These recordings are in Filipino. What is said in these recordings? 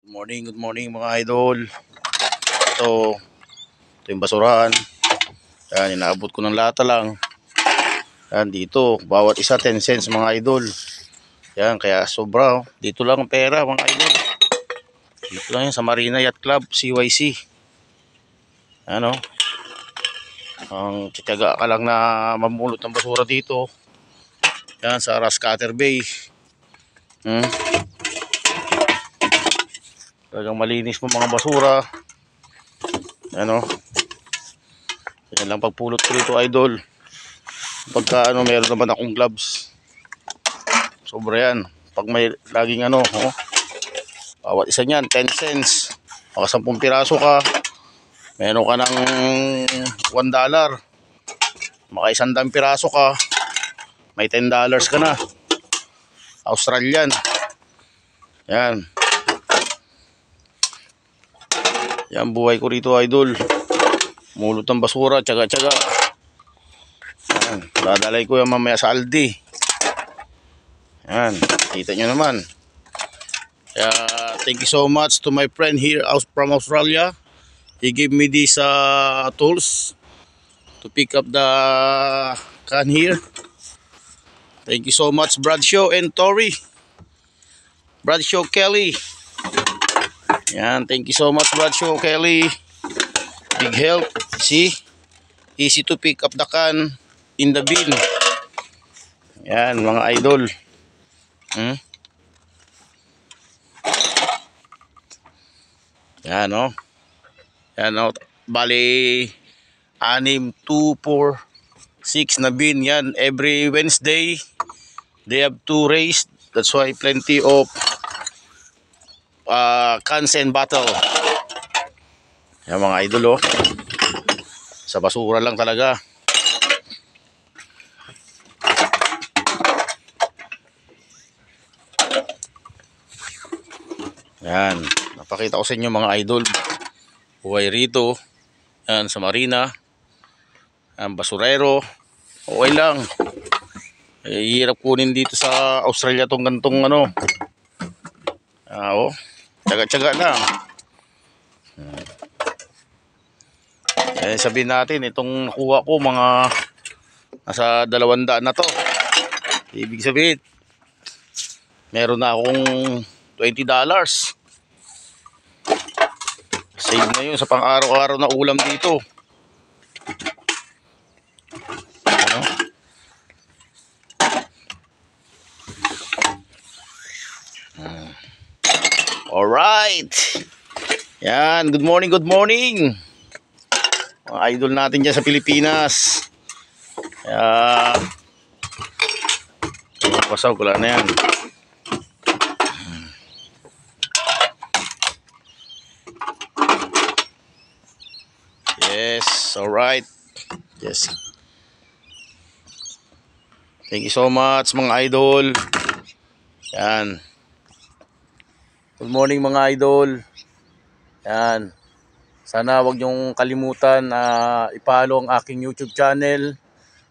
Good morning mga idol. Ito yung basurahan. Yan, inaabot ko ng lata lang. Yan, dito, bawat isa 10 cents mga idol. Yan, kaya sobra. Oh. Dito lang ang pera mga idol. Dito lang yan sa Marina Yacht Club, CYC. Ano? Ang titiyaga ka lang na mamulot ng basura dito. Yan, sa Rascatter Bay. Talagang malinis mo mga basura. Ano? Yan lang pagpulot ko dito idol. Pagka meron naman akong gloves. Sobra yan. Pag may laging bawat isa niyan 10 cents. Baka 10 piraso ka. Meron ka ng $1. Maka 100 piraso ka. May $10 ka na. Australian. Yan. Yan buhay ko rito idol. Mulot ng basura, tsaga-tsaga. Yan. Dadalay ko yan mamaya sa Aldi. Yan. Kita nyo naman. Thank you so much to my friend here from Australia. He gave me these tools to pick up the can here. Thank you so much Bradshaw and Tori. Bradshaw Kelly. Yan, thank you so much Bradshaw Kelly. Big help. See? Easy to pick up the can in the bin. Yan mga idol. Yan o. Yan o. Bali 6, 2, 4, 6 na bin. Yan. Every Wednesday they have 2 race. That's why plenty of cans and bottle. Yan mga idol o. Sa basura lang talaga. Yan. Napakita ko sa inyo mga idol. Buhay rito. Yan sa Marina. Yan basurero. Okay lang. Hirap kunin dito sa Australia tong gantong Tsaga-tsaga lang. Sabihin natin itong nakuha ko mga nasa 200 na to. Ibig sabihin meron na akong $20. Save na yun sa pang araw-araw na ulam dito. Alright. Yan, good morning, good morning. Mga idol natin dyan sa Pilipinas. Pasaw, wala na yan. Yes, alright. Yes. Thank you so much mga idol. Yan. Good morning mga idol. Yan. Sana wag niyong kalimutan na i-follow ang aking YouTube channel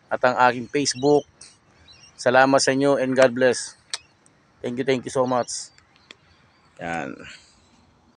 at ang aking Facebook. Salamat sa inyo and God bless. Thank you so much. Yan.